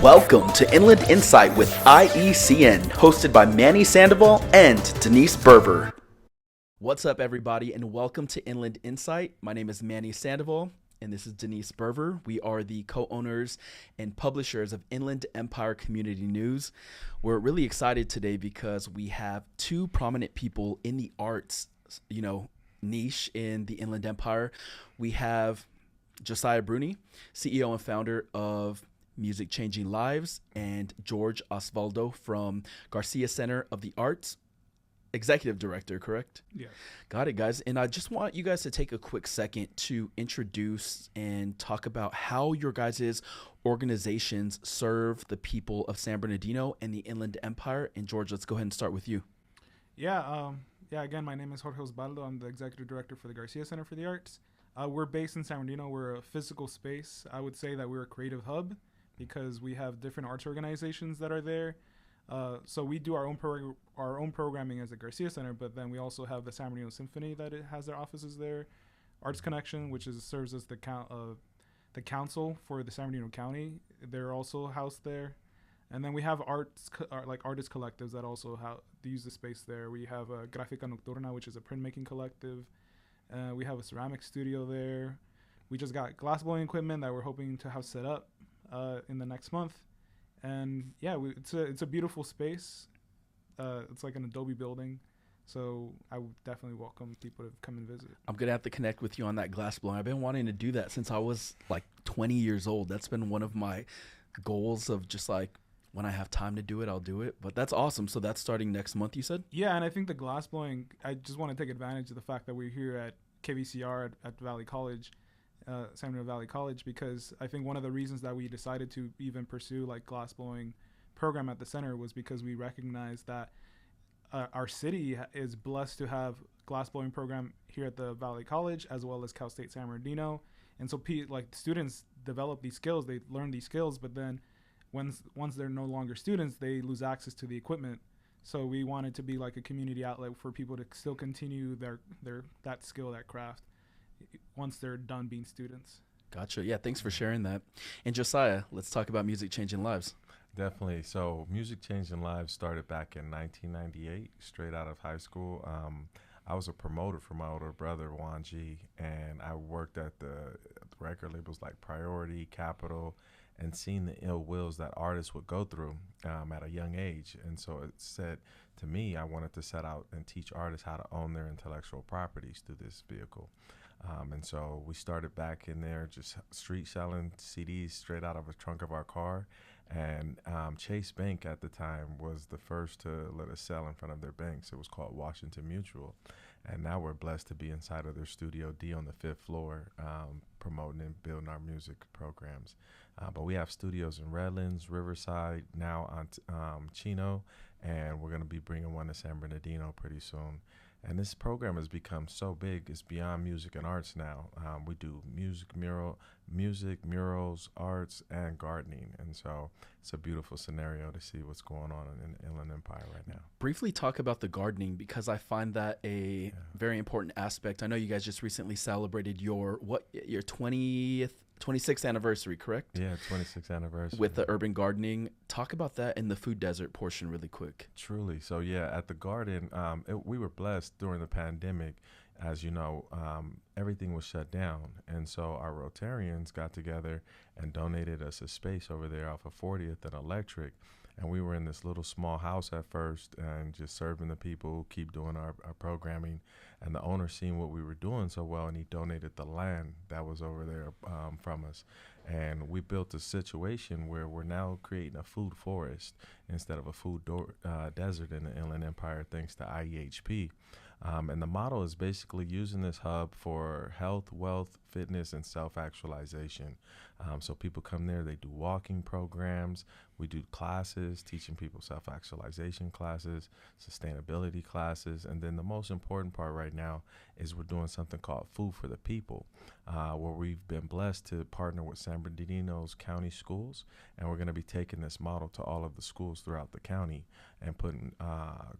Welcome to Inland Insight with IECN, hosted by Manny Sandoval and Denise Berber. What's up, everybody, and welcome to Inland Insight. My name is Manny Sandoval, and this is Denise Berber. We are the co-owners and publishers of Inland Empire Community News. We're really excited today because we have two prominent people in the arts, niche in the Inland Empire. We have Josiah Bruny, CEO and founder of Music Changing Lives, and George Osvaldo from Garcia Center of the Arts, executive director, correct? Yeah. Got it, guys. And I just want you guys to take a quick second to introduce and talk about how your guys' organizations serve the people of San Bernardino and the Inland Empire. And George, let's go ahead and start with you. Again, my name is Jorge Osvaldo. I'm the executive director for the Garcia Center for the Arts. We're based in San Bernardino. We're a physical space. I would say that we're a creative hub because we have different arts organizations that are there. So we do our own programming as the Garcia Center, but then we also have the San Bernardino Symphony that it has their offices there. Arts Connection, which serves as the council for the San Bernardino County. They're also housed there. And then we have artist collectives that also use the space there. We have Gráfica Nocturna, which is a printmaking collective. We have a ceramic studio there. We just got glassblowing equipment that we're hoping to have set up in the next month. And yeah, it's a beautiful space. It's like an Adobe building. So I would definitely welcome people to come and visit. I'm going to have to connect with you on that glassblowing. I've been wanting to do that since I was like 20 years old. That's been one of my goals of just like, when I have time to do it, I'll do it. But that's awesome. So that's starting next month, you said? Yeah, and I think the glassblowing, I just want to take advantage of the fact that we're here at KVCR at Valley College, San Bernardino Valley College, because I think one of the reasons that we decided to even pursue like glassblowing program at the center was because we recognize that our city is blessed to have glassblowing program here at the Valley College as well as Cal State San Bernardino. And so students develop these skills, they learn these skills, but then once they're no longer students, they lose access to the equipment. So we wanted to be like a community outlet for people to still continue that skill, that craft, once they're done being students. Gotcha. Yeah, thanks for sharing that. And Josiah, let's talk about Music Changing Lives. Definitely. So Music Changing Lives started back in 1998, straight out of high school. I was a promoter for my older brother, Juan G, and I worked at the record labels like Priority, Capitol, and seen the ill wills that artists would go through at a young age. And so it said to me, I wanted to set out and teach artists how to own their intellectual properties through this vehicle. And so we started back in there just street selling CDs straight out of the trunk of our car. And Chase Bank at the time was the first to let us sell in front of their banks. It was called Washington Mutual. And now we're blessed to be inside of their Studio D on the 5th floor, promoting and building our music programs. But we have studios in Redlands, Riverside, now on Chino, and we're going to be bringing one to San Bernardino pretty soon. And this program has become so big, it's beyond music and arts now. We do music, murals, arts, and gardening. And so it's a beautiful scenario to see what's going on in the Inland Empire right now. Briefly talk about the gardening, because I find that a very important aspect. I know you guys just recently celebrated your 26th anniversary, correct? Yeah, 26th anniversary. With the urban gardening. Talk about that and the food desert portion really quick. Truly. So, yeah, at the garden, we were blessed during the pandemic. As you know, everything was shut down. And so our Rotarians got together and donated us a space over there off of 40th and Electric. And we were in this little small house at first and just serving the people, keep doing our programming. And the owner seen what we were doing so well, and he donated the land that was over there from us. And we built a situation where we're now creating a food forest instead of a food desert in the Inland Empire, thanks to IEHP. And the model is basically using this hub for health, wealth, fitness, and self-actualization. So people come there, they do walking programs, we do classes, teaching people self-actualization classes, sustainability classes, and then the most important part right now is we're doing something called Food for the People, where we've been blessed to partner with San Bernardino's county schools, and we're going to be taking this model to all of the schools throughout the county and putting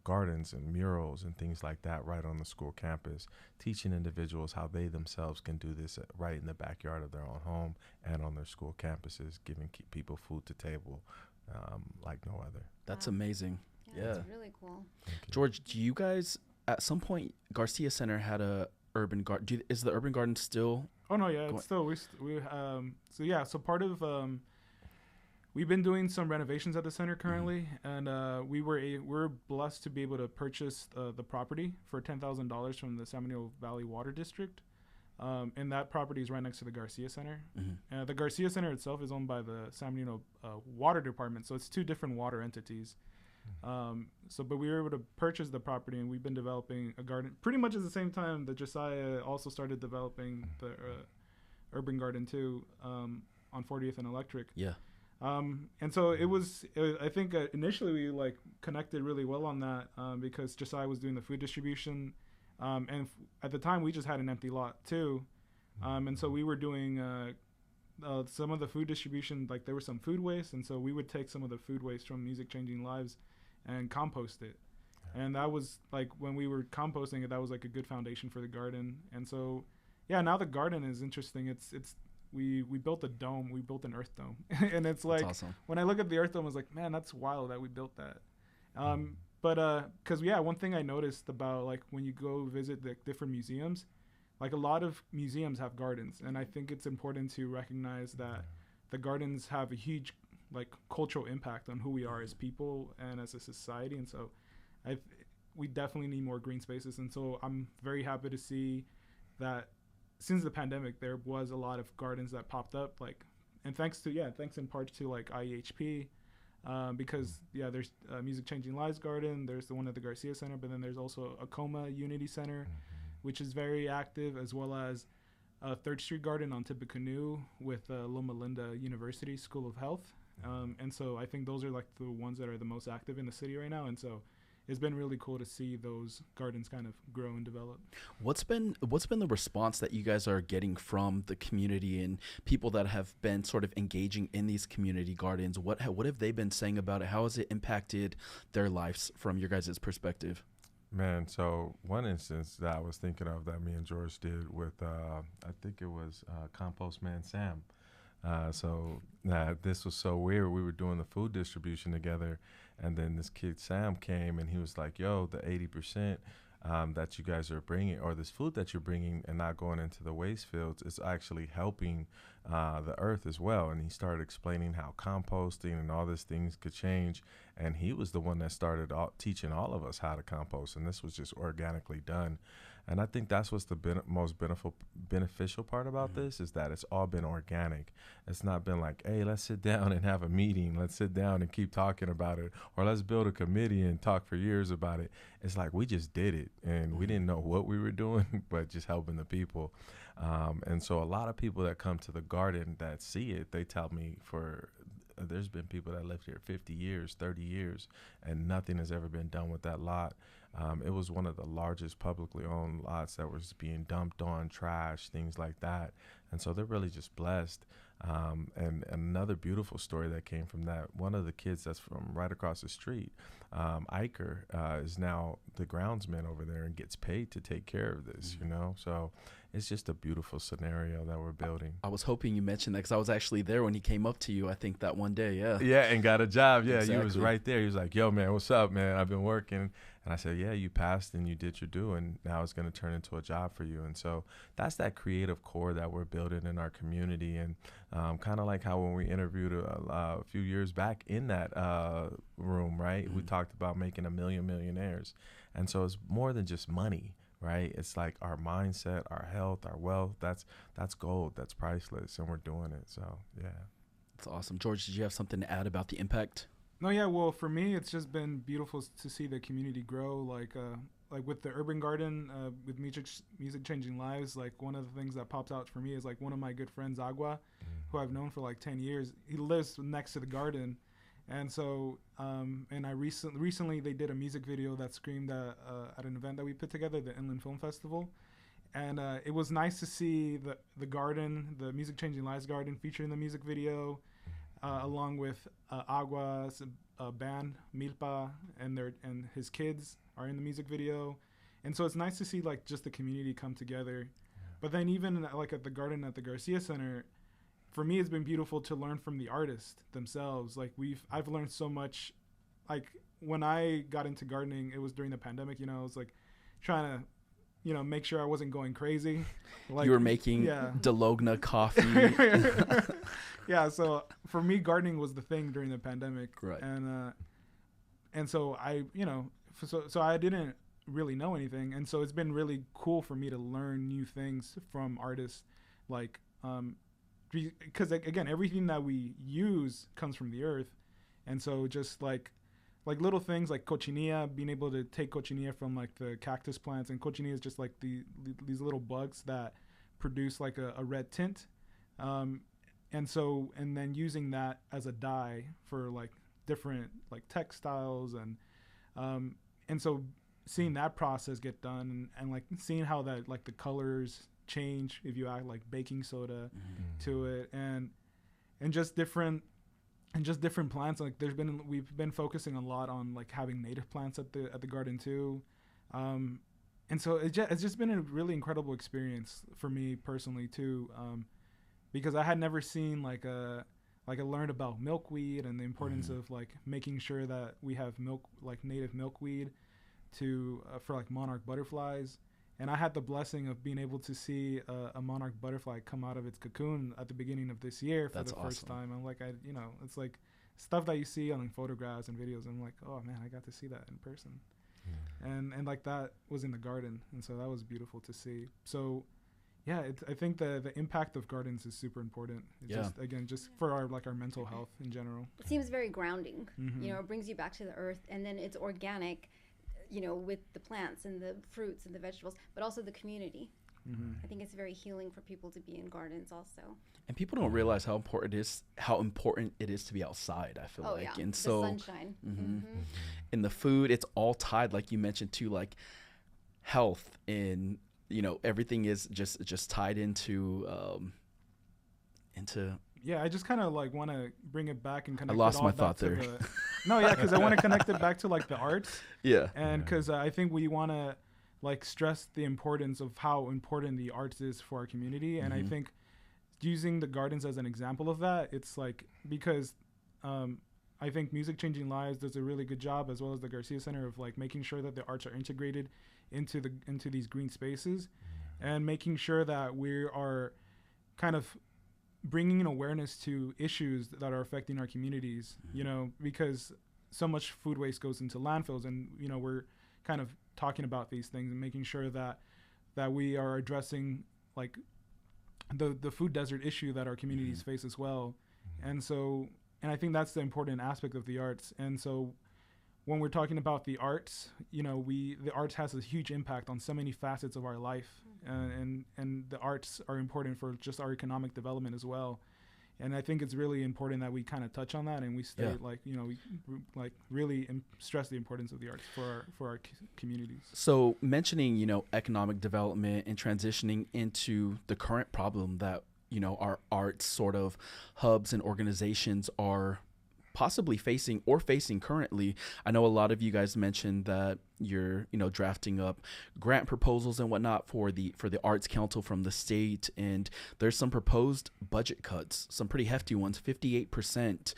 gardens and murals and things like that right on the school campus, teaching individuals how they themselves can do this right in the backyard of their own home and on their school campuses, giving people food to table like no other. That's amazing. Yeah. That's really cool. George, do you guys, at some point, Garcia Center had a urban garden. Is the urban garden still? Oh no, yeah, it's still so part of we've been doing some renovations at the center currently, and we're blessed to be able to purchase the property for $10,000 from the San Benito Valley Water District, and that property is right next to the Garcia Center. The Garcia Center itself is owned by the San Benito Water Department, so it's two different water entities. But we were able to purchase the property, and we've been developing a garden pretty much at the same time that Josiah also started developing the urban garden too, on 40th and Electric. Yeah. And so I think initially we like connected really well on that, because Josiah was doing the food distribution, and at the time we just had an empty lot too, and so we were doing some of the food distribution, like there was some food waste, and so we would take some of the food waste from Music Changing Lives and compost it. And that was like, when we were composting it, that was like a good foundation for the garden. And so, yeah, now the garden is interesting. We built a dome, we built an earth dome. And it's like, awesome. When I look at the earth dome, I was like, man, that's wild that we built that. Cause one thing I noticed about like when you go visit the different museums, like a lot of museums have gardens. And I think it's important to recognize that the gardens have a huge like cultural impact on who we are as people and as a society. And so we definitely need more green spaces. And so I'm very happy to see that since the pandemic, there was a lot of gardens that popped up, like, and thanks in part to like IEHP, because there's Music Changing Lives Garden, there's the one at the Garcia Center, but then there's also a Acoma Unity Center, which is very active, as well as Third Street Garden on Tippecanoe with Loma Linda University School of Health. And so I think those are like the ones that are the most active in the city right now. And so it's been really cool to see those gardens kind of grow and develop. What's been the response that you guys are getting from the community and people that have been sort of engaging in these community gardens? What have they been saying about it? How has it impacted their lives from your guys' perspective? Man, so one instance that I was thinking of that me and George did with, I think it was Compost Man Sam. This was so weird. We were doing the food distribution together, and then this kid Sam came, and he was like, yo, the 80% that you guys are bringing, or this food that you're bringing and not going into the waste fields, is actually helping the earth as well. And he started explaining how composting and all these things could change. And he was the one that started teaching all of us how to compost. And this was just organically done. And I think that's what's the most beneficial part about this, is that it's all been organic. It's not been like, hey, let's sit down and have a meeting. Let's sit down and keep talking about it. Or let's build a committee and talk for years about it. It's like we just did it. And we didn't know what we were doing, but just helping the people. And so a lot of people that come to the garden that see it, they tell me there's been people that lived here 50 years, 30 years, and nothing has ever been done with that lot. It was one of the largest publicly owned lots that was being dumped on, trash, things like that. And so they're really just blessed. And another beautiful story that came from that, one of the kids that's from right across the street, Iker, is now the groundsman over there and gets paid to take care of this, So it's just a beautiful scenario that we're building. I was hoping you mentioned that because I was actually there when he came up to you, I think, that one day. Yeah. Yeah, and got a job. Yeah, exactly. He was right there. He was like, yo, man, what's up, man? I've been working. And I said, yeah, you passed and you did your due, and now it's going to turn into a job for you. And so that's that creative core that we're building in our community. And kind of like how when we interviewed a few years back in that room, right, we talked about making 1 million millionaires. And so it's more than just money, right? It's like our mindset, our health, our wealth. That's gold. That's priceless. And we're doing it. So, yeah. That's awesome. George, did you have something to add about the impact? No, yeah. Well, for me, it's just been beautiful to see the community grow. Like with the urban garden, with music changing lives. Like one of the things that pops out for me is like one of my good friends, Agua, who I've known for like 10 years. He lives next to the garden, and so and I recently they did a music video that screamed at an event that we put together, the Inland Film Festival. And it was nice to see the garden, the Music Changing Lives garden, featured in the music video, along with Agua's band Milpa and his kids are in the music video. And so it's nice to see like just the community come together. But then even like at the garden at the Garcia Center, for me, it's been beautiful to learn from the artists themselves. Like I've learned so much. Like when I got into gardening, it was during the pandemic. I was like trying to, make sure I wasn't going crazy. Like you were making Delogna coffee. Yeah. So for me, gardening was the thing during the pandemic. Right. And so I, so I didn't really know anything. And so it's been really cool for me to learn new things from artists, like, because again, everything that we use comes from the earth. And so just like little things like cochinilla, being able to take cochinilla from like the cactus plants, and cochinilla is just like these little bugs that produce like a red tint. And then using that as a dye for like different like textiles, and so seeing that process get done, and like seeing how that like the colors change if you add like baking soda to it, and just different plants. Like we've been focusing a lot on like having native plants at the garden too, and so it's just been a really incredible experience for me personally too, because I had never seen I learned about milkweed and the importance of like making sure that we have native milkweed for like monarch butterflies. And I had the blessing of being able to see a monarch butterfly come out of its cocoon at the beginning of this year for first time. I'm like, it's like stuff that you see on photographs and videos. I'm like, oh man, I got to see that in person. And like that was in the garden. And so that was beautiful to see. So yeah, I think the impact of gardens is super important. Just for our mental health in general. It seems very grounding. It brings you back to the earth, and then it's organic, with the plants and the fruits and the vegetables, but also the community. I think it's very healing for people to be in gardens also. And people don't realize how important it is to be outside, I feel like. Yeah. And the so sunshine. in the food, it's all tied, like you mentioned too, like health, and everything is just tied into yeah, I just kind of like want to bring it back and connect. I lost my thought there. Because I want to connect it back to like the arts. Yeah. And because I think we want to like stress the importance of how important the arts is for our community. And I think using the gardens as an example of that, it's like, because I think Music Changing Lives does a really good job, as well as the Garcia Center, of like making sure that the arts are integrated into these green spaces, and making sure that we are kind of bringing an awareness to issues that are affecting our communities, because so much food waste goes into landfills, and we're kind of talking about these things and making sure that we are addressing like the food desert issue that our communities face as well. And I think that's the important aspect of the arts. And so when we're talking about the arts, the arts has a huge impact on so many facets of our life, and the arts are important for just our economic development as well. And I think it's really important that we kind of touch on that, and we stay we really stress the importance of the arts for our communities. So mentioning, economic development and transitioning into the current problem that, our arts sort of hubs and organizations are possibly facing currently. I know a lot of you guys mentioned that you're, drafting up grant proposals and whatnot for the Arts Council from the state, and there's some proposed budget cuts, some pretty hefty ones. 58%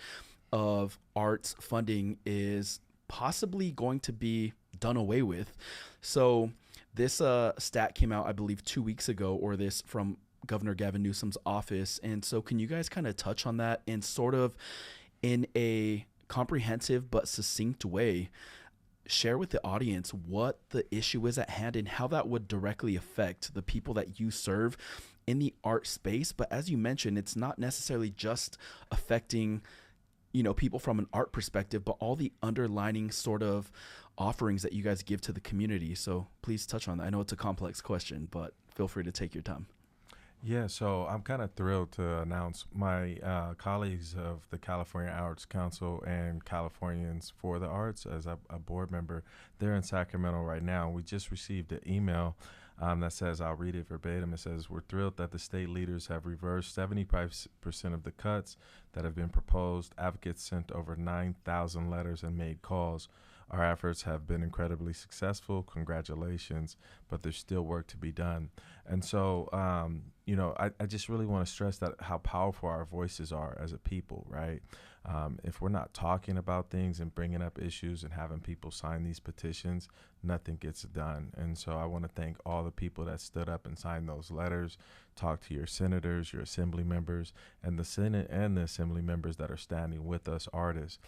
of arts funding is possibly going to be done away with. So this stat came out, I believe, 2 weeks ago, or this from Governor Gavin Newsom's office. And so can you guys kind of touch on that and sort of, in a comprehensive but succinct way, share with the audience what the issue is at hand and how that would directly affect the people that you serve in the art space? But as you mentioned, it's not necessarily just affecting, people from an art perspective, but all the underlining sort of offerings that you guys give to the community. So please touch on that. I know it's a complex question, but feel free to take your time. Yeah, so I'm kind of thrilled to announce my colleagues of the California Arts Council and Californians for the Arts, as a board member. They're in Sacramento right now. We just received an email that says, I'll read it verbatim. It says, "We're thrilled that the state leaders have reversed 75% of the cuts that have been proposed. Advocates sent over 9,000 letters and made calls. Our efforts have been incredibly successful. Congratulations, but there's still work to be done. And so, I just really want to stress that how powerful our voices are as a people, right? If we're not talking about things and bringing up issues and having people sign these petitions, nothing gets done. And so I want to thank all the people that stood up and signed those letters. Talk to your senators, your assembly members, and the Senate and the assembly members that are standing with us artists.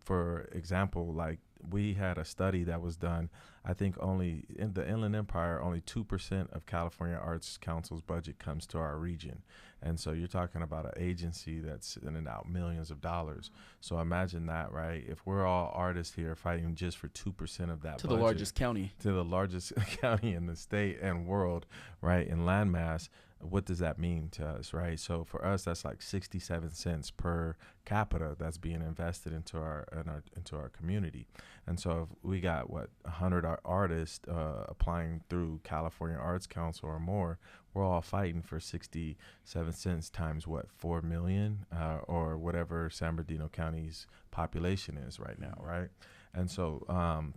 For example, like we had a study that was done, I think only in the Inland Empire, only 2% of California Arts Council's budget comes to our region. And so you're talking about an agency that's sending out millions of dollars. So imagine that, right? If we're all artists here fighting just for 2% of that to budget, the largest county, to the largest county in the state and world, right, in landmass, what does that mean to us, right? So for us, that's like 67 cents per capita that's being invested into our community. And so if we got 100 artists applying through California Arts Council or more, we're all fighting for 67 cents times 4 million or whatever San Bernardino County's population is right now, right? And so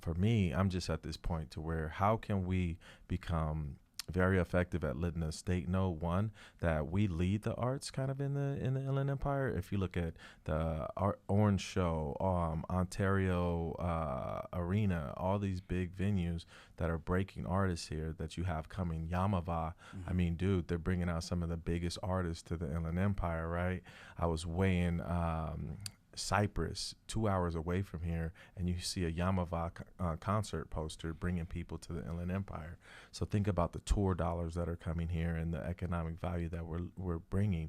for me, I'm just at this point to where how can we become very effective at letting the state know, one, that we lead the arts kind of in the Inland Empire. If you look at the Orange Show, Ontario Arena, all these big venues that are breaking artists here that you have coming, Yamava. I mean, dude, they're bringing out some of the biggest artists to the Inland Empire, right? I was weighing Cyprus, 2 hours away from here, and you see a Yamava concert poster bringing people to the Inland Empire. So think about the tour dollars that are coming here and the economic value that we're bringing.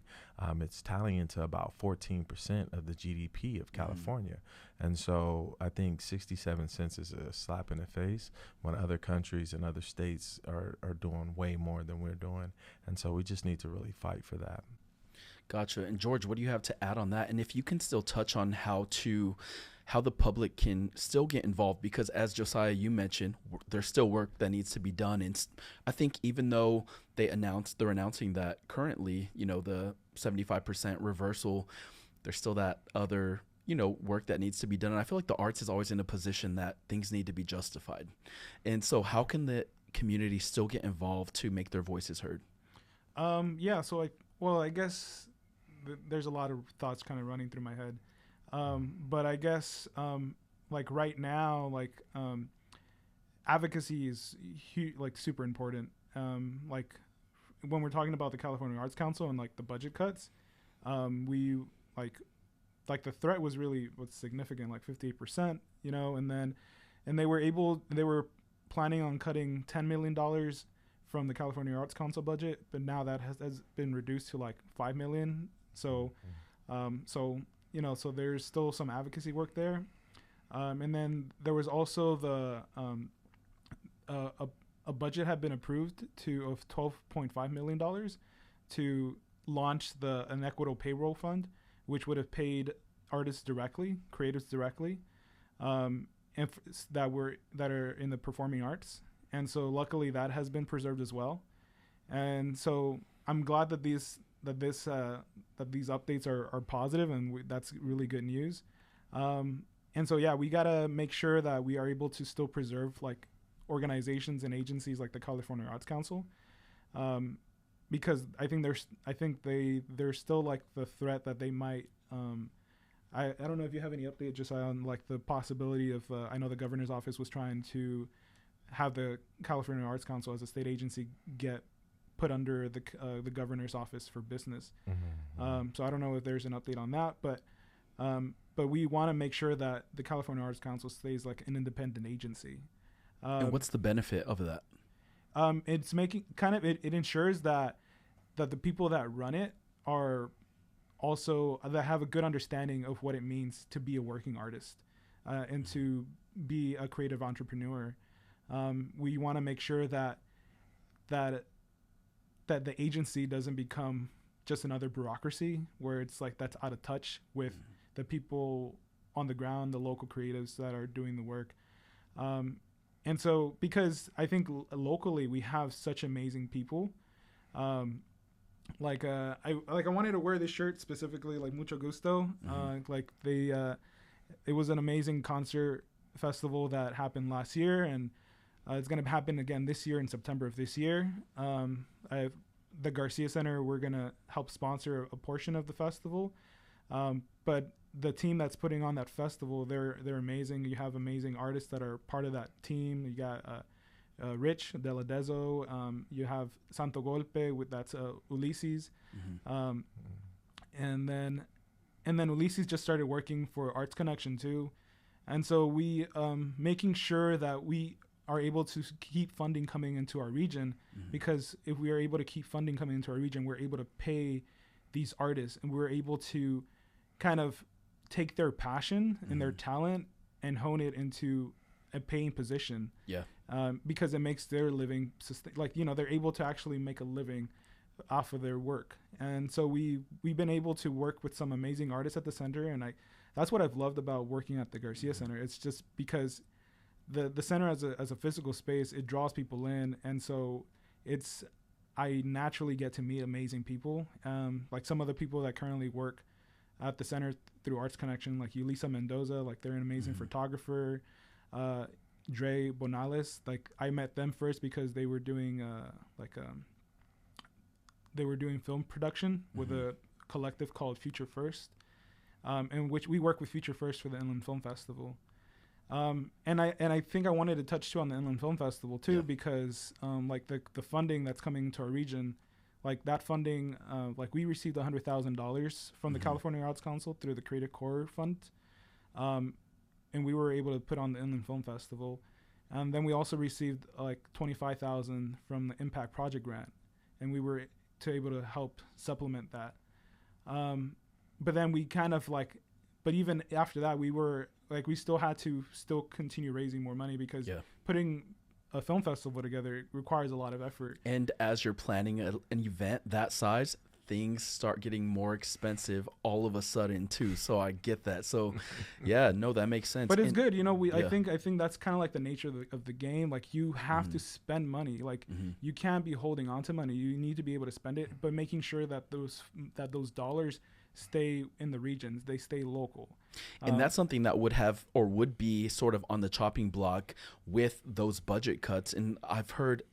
It's tallying into about 14% of the GDP of California. And so I think 67 cents is a slap in the face when other countries and other states are doing way more than we're doing. And so we just need to really fight for that. Gotcha. And George, what do you have to add on that? And if you can still touch on how the public can still get involved, because as Josiah, you mentioned, there's still work that needs to be done. And I think even though they're announcing that currently, the 75% reversal, there's still that other, work that needs to be done. And I feel like the arts is always in a position that things need to be justified. And so how can the community still get involved to make their voices heard? I guess there's a lot of thoughts kind of running through my head. But I guess, right now, advocacy is super important. When we're talking about the California Arts Council and the budget cuts, we the threat was significant, 58%, and they were planning on cutting $10 million from the California Arts Council budget, but now that has been reduced to $5 million. So there's still some advocacy work there. And then there was also a budget had been approved of $12.5 million to launch an equitable payroll fund, which would have paid artists directly, creatives directly, that are in the performing arts. And so luckily that has been preserved as well. And so I'm glad that these updates are positive, and that's really good news. And so, we got to make sure that we are able to still preserve organizations and agencies like the California Arts Council, because I think they're still the threat that they might. I don't know if you have any update, Josiah, on the possibility of I know the governor's office was trying to have the California Arts Council as a state agency get put under the governor's office for business. So I don't know if there's an update on that, but we want to make sure that the California Arts Council stays an independent agency. And what's the benefit of that? It's making it ensures that the people that run it are also that have a good understanding of what it means to be a working artist and to be a creative entrepreneur. We want to make sure that the agency doesn't become just another bureaucracy where it's that's out of touch with the people on the ground, the local creatives that are doing the work. And so, because I think locally we have such amazing people, I wanted to wear this shirt specifically, like mucho gusto. Like it was an amazing concert festival that happened last year, and it's gonna happen again this year in September of this year. The Garcia Center, we're gonna help sponsor a portion of the festival, but the team that's putting on that festival, they're amazing. You have amazing artists that are part of that team. You got Rich De La Dezo. You have Santo Golpe that's Ulysses, and then Ulysses just started working for Arts Connection too, and so we making sure that we are able to keep funding coming into our region, because if we are able to keep funding coming into our region, we're able to pay these artists, and we're able to kind of take their passion and their talent and hone it into a paying position. Yeah. Because it makes their living they're able to actually make a living off of their work. And so we've been able to work with some amazing artists at the center, and that's what I've loved about working at the Garcia Center. It's just because the center as a physical space, it draws people in, and so I naturally get to meet amazing people. Like some of the people that currently work at the center through Arts Connection, like Yulisa Mendoza, like they're an amazing photographer. Dre Bonales, like I met them first because they were doing film production with a collective called Future First, in which we work with Future First for the Inland Film Festival. And I think I wanted to touch too on the Inland Film Festival too, because like the funding that's coming to our region, like that funding, like we received $100,000 from the California Arts Council through the Creative Core Fund, and we were able to put on the Inland Film Festival. And then we also received like $25,000 from the Impact Project Grant, and we were able to help supplement that. But then we kind of but even after that, we still had to continue raising more money, because putting a film festival together requires a lot of effort. And as you're planning an event that size, things start getting more expensive all of a sudden too. So I get that. So yeah, no, that makes sense. But it's good, I think that's kind of like the nature of the game. Like you have to spend money. Like you can't be holding on to money. You need to be able to spend it, but making sure that those dollars stay in the regions, they stay local. And that's something that would be sort of on the chopping block with those budget cuts. And I've heard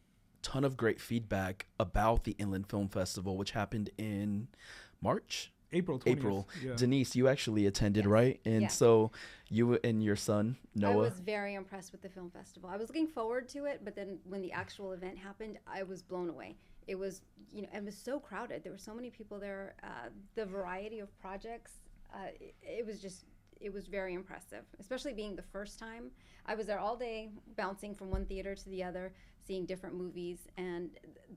ton of great feedback about the Inland Film Festival, which happened in March. April 20th. Yeah. Denise, you actually attended, right? And so you and your son, Noah. I was very impressed with the film festival. I was looking forward to it, but then when the actual event happened, I was blown away. It was, it was so crowded. There were so many people there. The variety of projects, it was very impressive, especially being the first time. I was there all day, bouncing from one theater to the other, seeing different movies, and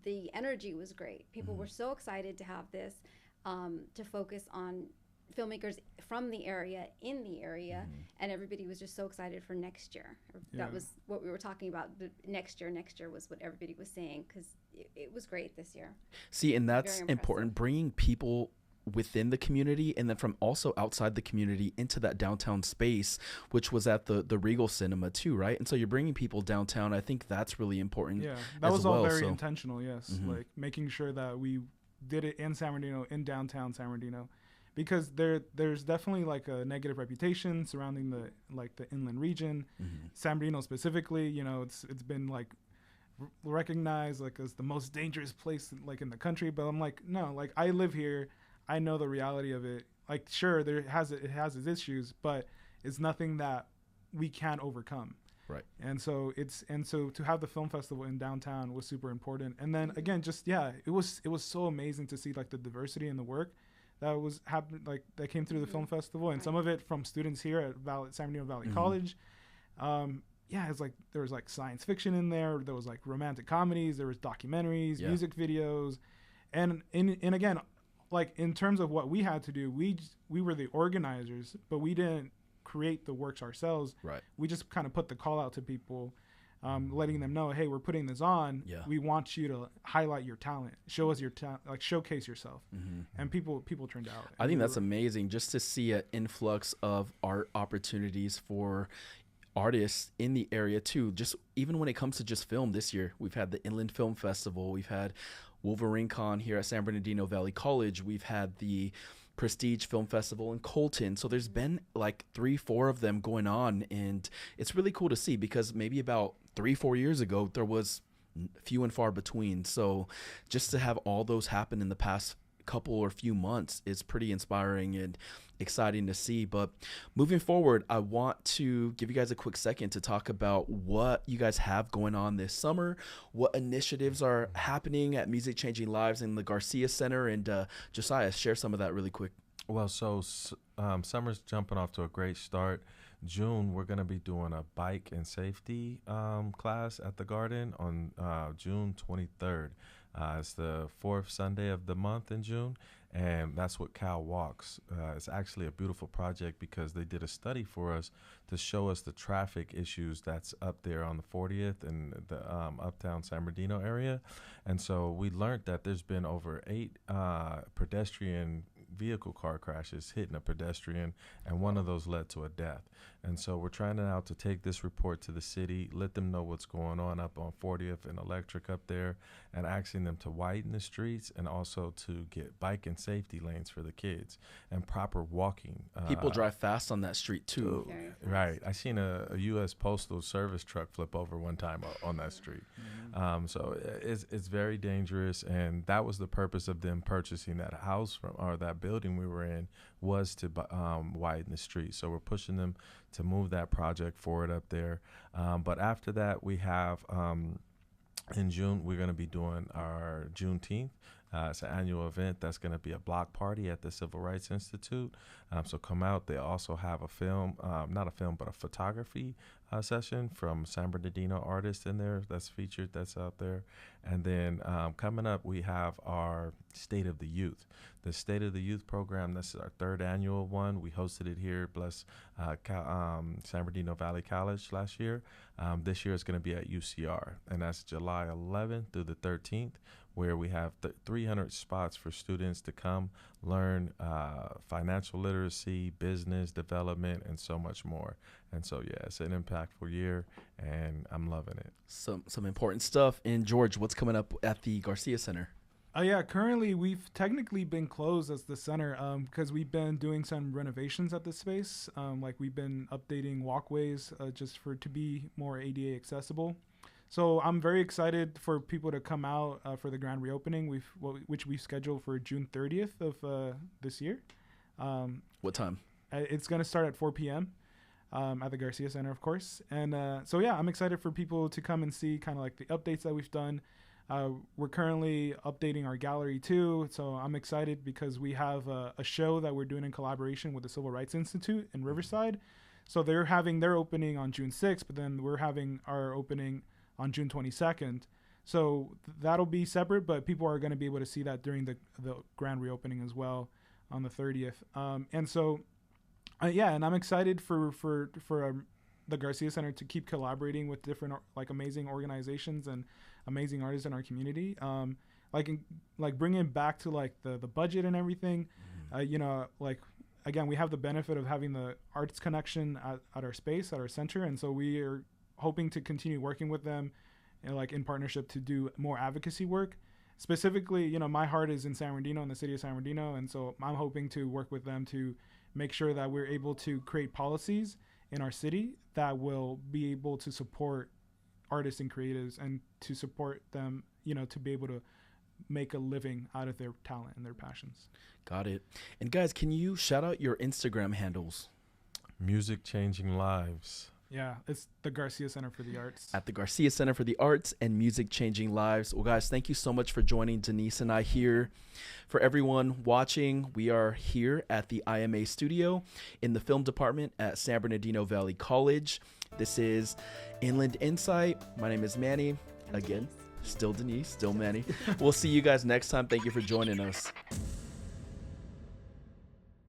the energy was great. People were so excited to have this, to focus on filmmakers from the area, in the area, and everybody was just so excited for next year. That was what we were talking about. Next year was what everybody was saying, because it was great this year. See, and that's important, bringing people within the community and then from also outside the community into that downtown space, which was at the Regal Cinema too, right? And so you're bringing people downtown. I think that's really important. Yeah, that was all very intentional, yes. Like making sure that we did it in San Bernardino, in downtown San Bernardino, because there's definitely like a negative reputation surrounding the inland region. San Bernardino specifically, it's been like recognized like as the most dangerous place like in the country, but I'm like, no, like I live here, I know the reality of it. Like, sure, it has its issues, but it's nothing that we can't overcome. Right. And so to have the film festival in downtown was super important. And then again, it was so amazing to see like the diversity in the work that was happening, like that came through the film festival, and some of it from students here at San Bernardino Valley College. It's like there was like science fiction in there. There was like romantic comedies. There was documentaries, music videos, and again, like in terms of what we had to do, we were the organizers, but we didn't create the works ourselves. Right. We just kind of put the call out to people, letting them know, hey, we're putting this on. Yeah. We want you to highlight your talent, show us your talent, like showcase yourself. And people turned out. I think that's amazing, just to see an influx of art opportunities for artists in the area too. Just even when it comes to just film, this year we've had the Inland Film Festival, we've had Wolverine Con here at San Bernardino Valley College. We've had the Prestige Film Festival in Colton. So there's been like 3-4 of them going on, and it's really cool to see, because maybe about 3-4 years ago there was few and far between. So just to have all those happen in the past couple or few months is pretty inspiring and exciting to see. But moving forward, I want to give you guys a quick second to talk about what you guys have going on this summer, what initiatives are happening at Music Changing Lives in the Garcia Center, and Josiah, share some of that really quick. Well, so summer's jumping off to a great start. June, we're going to be doing a bike and safety class at the Garden on June 23rd. It's the 4th Sunday of the month in June, and that's what Cal Walks. It's actually a beautiful project because they did a study for us to show us the traffic issues that's up there on the 40th and the uptown San Bernardino area. And so we learned that there's been over 8 pedestrian vehicle car crashes hitting a pedestrian, and one of those led to a death. And so we're trying now to take this report to the city, let them know what's going on up on 40th and Electric up there, and asking them to widen the streets and also to get bike and safety lanes for the kids and proper walking. People drive fast on that street too. Right. I seen a U.S. Postal Service truck flip over one time on that street. So it's very dangerous, and that was the purpose of them purchasing that house or that building we were in, was to widen the street. So we're pushing them to move that project forward up there. But after that, we have in June, we're going to be doing our Juneteenth. It's an annual event that's going to be a block party at the Civil Rights Institute. So come out. They also have a film, not a film, but a photography session from San Bernardino artists in there that's featured, that's out there. And then coming up, we have our State of the Youth. The State of the Youth program, this is our 3rd annual one. We hosted it here, bless San Bernardino Valley College last year. This year it's going to be at UCR, and that's July 11th through the 13th, where we have 300 spots for students to come learn financial literacy, business development, and so much more. And so, yeah, it's an impactful year, and I'm loving it. Some important stuff. And George, what's coming up at the Garcia Center? Yeah, currently we've technically been closed as the center because we've been doing some renovations at this space. Like we've been updating walkways just to be more ADA accessible. So I'm very excited for people to come out for the grand reopening, which we've scheduled for June 30th of this year. What time? It's going to start at 4 p.m. At the Garcia Center, of course. And so, yeah, I'm excited for people to come and see kind of like the updates that we've done. We're currently updating our gallery too. So I'm excited because we have a show that we're doing in collaboration with the Civil Rights Institute in Riverside. So they're having their opening on June 6th, but then we're having our opening on June 22nd. So that'll be separate, but people are going to be able to see that during the grand reopening as well on the 30th. And so, yeah, and I'm excited for the Garcia Center to keep collaborating with different like amazing organizations and amazing artists in our community. Like bringing it back to like the budget and everything. You know, like again, we have the benefit of having the arts connection at our space, at our center, and so we are hoping to continue working with them, like in partnership to do more advocacy work. Specifically, you know, my heart is in San Bernardino, in the city of San Bernardino, and so I'm hoping to work with them to make sure that we're able to create policies in our city that will be able to support artists and creatives and to support them, you know, to be able to make a living out of their talent and their passions. Got it. And guys, can you shout out your Instagram handles? Music Changing Lives. Yeah, it's the Garcia Center for the Arts. At the Garcia Center for the Arts and Music Changing Lives. Well, guys, thank you so much for joining Denise and I here. For everyone watching, we are here at the IMA studio in the film department at San Bernardino Valley College. This is Inland Insight. My name is Manny. Again, still Denise, still Manny. We'll see you guys next time. Thank you for joining us.